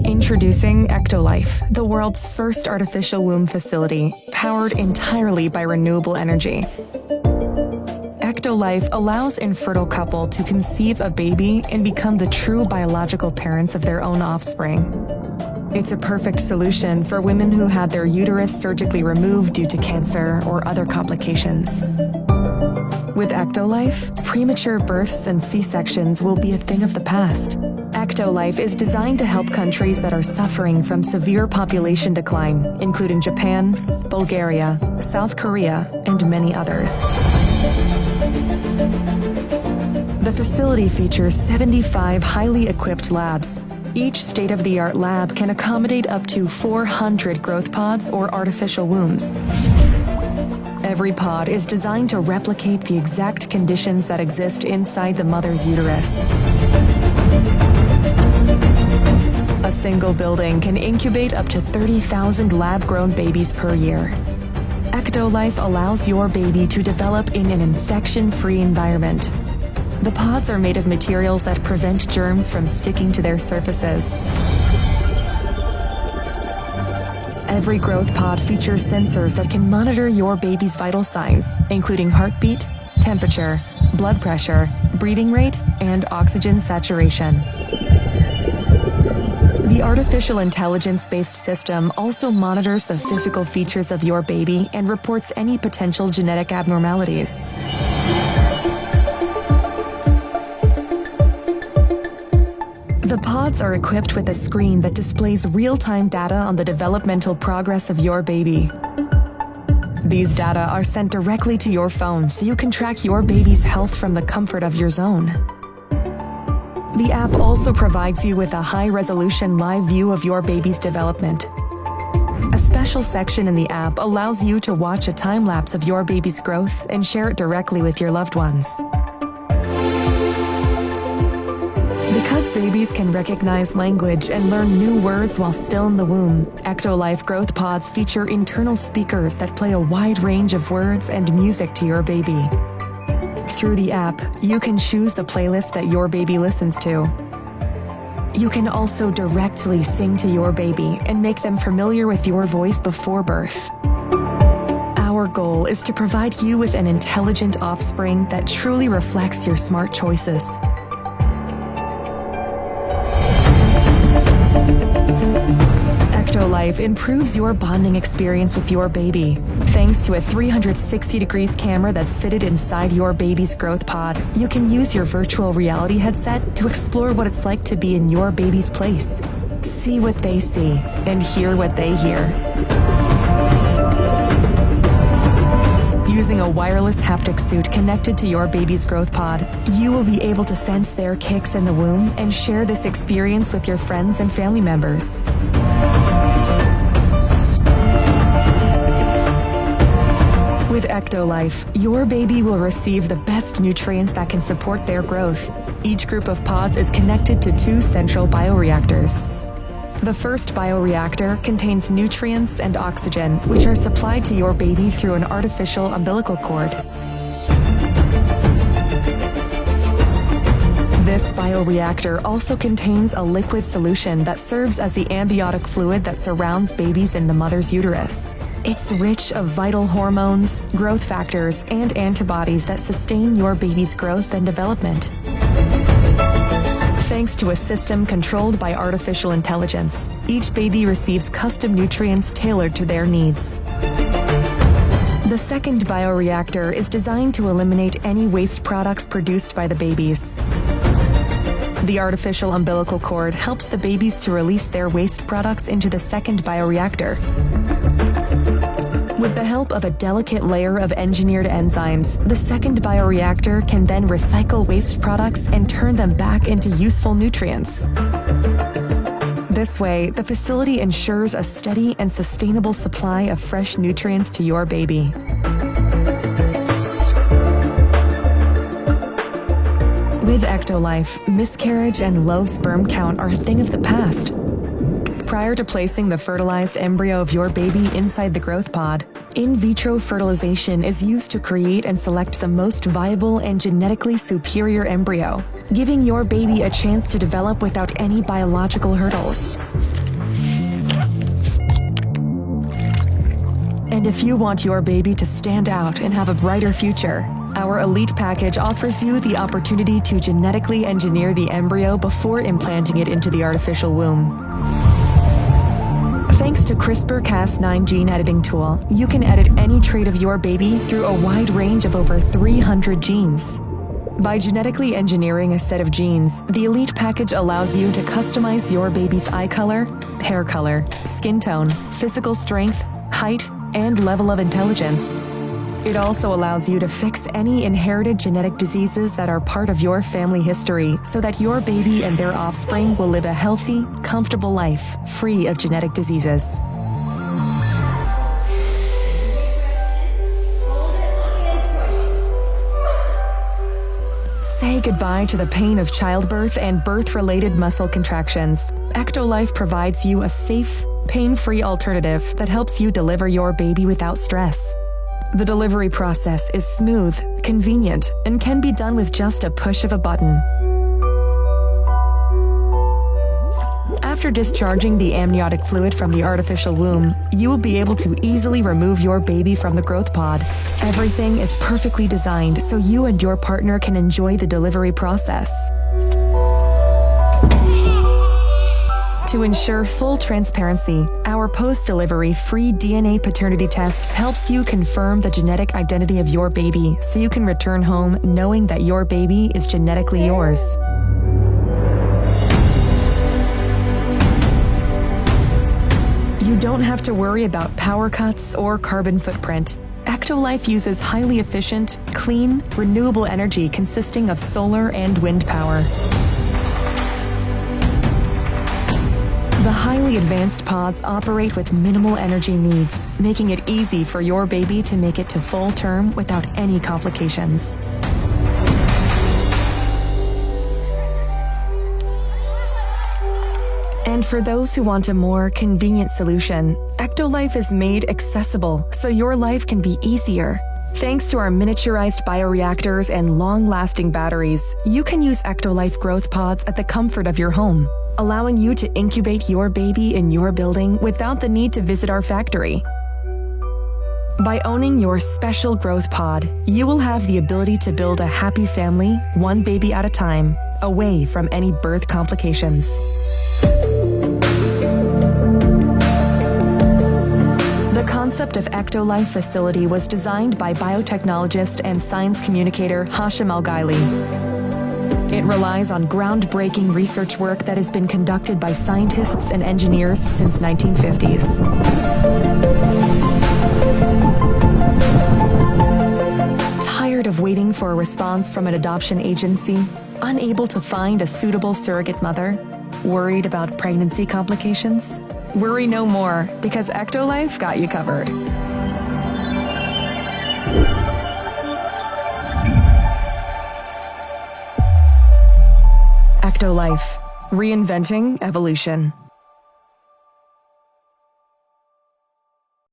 Introducing Ectolife, the world's first artificial womb facility, powered entirely by renewable energy. Ectolife allows infertile couple to conceive a baby and become the true biological parents of their own offspring. It's a perfect solution for women who had their uterus surgically removed due to cancer or other complications. With Ectolife, premature births and C-sections will be a thing of the past. Ectolife is designed to help countries that are suffering from severe population decline, including Japan, Bulgaria, South Korea, and many others. The facility features 75 highly equipped labs. Each state-of-the-art lab can accommodate up to 400 growth pods or artificial wombs. Every pod is designed to replicate the exact conditions that exist inside the mother's uterus. A single building can incubate up to 30,000 lab-grown babies per year. Ectolife allows your baby to develop in an infection-free environment. The pods are made of materials that prevent germs from sticking to their surfaces. Every growth pod features sensors that can monitor your baby's vital signs, including heartbeat, temperature, blood pressure, breathing rate, and oxygen saturation. The artificial intelligence-based system also monitors the physical features of your baby and reports any potential genetic abnormalities. The pods are equipped with a screen that displays real-time data on the developmental progress of your baby. These data are sent directly to your phone so you can track your baby's health from the comfort of your zone. The app also provides you with a high-resolution live view of your baby's development. A special section in the app allows you to watch a time-lapse of your baby's growth and share it directly with your loved ones. Because babies can recognize language and learn new words while still in the womb, Ectolife growth pods feature internal speakers that play a wide range of words and music to your baby. Through the app, you can choose the playlist that your baby listens to. You can also directly sing to your baby and make them familiar with your voice before birth. Our goal is to provide you with an intelligent offspring that truly reflects your smart choices. Ectolife improves your bonding experience with your baby. Thanks to a 360 degrees camera that's fitted inside your baby's growth pod, you can use your virtual reality headset to explore what it's like to be in your baby's place. See what they see and hear what they hear. Using a wireless haptic suit connected to your baby's growth pod, you will be able to sense their kicks in the womb and share this experience with your friends and family members. With Ectolife, your baby will receive the best nutrients that can support their growth. Each group of pods is connected to 2 central bioreactors. The first bioreactor contains nutrients and oxygen, which are supplied to your baby through an artificial umbilical cord. This bioreactor also contains a liquid solution that serves as the amniotic fluid that surrounds babies in the mother's uterus. It's rich of vital hormones, growth factors, and antibodies that sustain your baby's growth and development. Thanks to a system controlled by artificial intelligence, each baby receives custom nutrients tailored to their needs. The second bioreactor is designed to eliminate any waste products produced by the babies. The artificial umbilical cord helps the babies to release their waste products into the second bioreactor. With the help of a delicate layer of engineered enzymes, the second bioreactor can then recycle waste products and turn them back into useful nutrients. This way, the facility ensures a steady and sustainable supply of fresh nutrients to your baby. With Ectolife, miscarriage and low sperm count are a thing of the past. Prior to placing the fertilized embryo of your baby inside the growth pod, In vitro fertilization is used to create and select the most viable and genetically superior embryo, giving your baby a chance to develop without any biological hurdles. And if you want your baby to stand out and have a brighter future, our Elite Package offers you the opportunity to genetically engineer the embryo before implanting it into the artificial womb. Thanks to CRISPR-Cas9 gene editing tool, you can edit any trait of your baby through a wide range of over 300 genes. By genetically engineering a set of genes, the Elite Package allows you to customize your baby's eye color, hair color, skin tone, physical strength, height, and level of intelligence. It also allows you to fix any inherited genetic diseases that are part of your family history so that your baby and their offspring will live a healthy, comfortable life free of genetic diseases. Say goodbye to the pain of childbirth and birth-related muscle contractions. Ectolife provides you a safe, pain-free alternative that helps you deliver your baby without stress. The delivery process is smooth, convenient, and can be done with just a push of a button. After discharging the amniotic fluid from the artificial womb, you will be able to easily remove your baby from the growth pod. Everything is perfectly designed so you and your partner can enjoy the delivery process. To ensure full transparency, our post-delivery free DNA paternity test helps you confirm the genetic identity of your baby so you can return home knowing that your baby is genetically yours. You don't have to worry about power cuts or carbon footprint. Ectolife uses highly efficient, clean, renewable energy consisting of solar and wind power. The highly advanced pods operate with minimal energy needs, making it easy for your baby to make it to full term without any complications. And for those who want a more convenient solution, Ectolife is made accessible so your life can be easier. Thanks to our miniaturized bioreactors and long-lasting batteries, you can use Ectolife growth pods at the comfort of your home, allowing you to incubate your baby in your building without the need to visit our factory. By owning your special growth pod, you will have the ability to build a happy family, one baby at a time, away from any birth complications. The concept of Ectolife facility was designed by biotechnologist and science communicator Hashim Al-Ghaili. It relies on groundbreaking research work that has been conducted by scientists and engineers since 1950s. Tired of waiting for a response from an adoption agency? Unable to find a suitable surrogate mother? Worried about pregnancy complications? Worry no more, because Ectolife got you covered. Ectolife, reinventing evolution.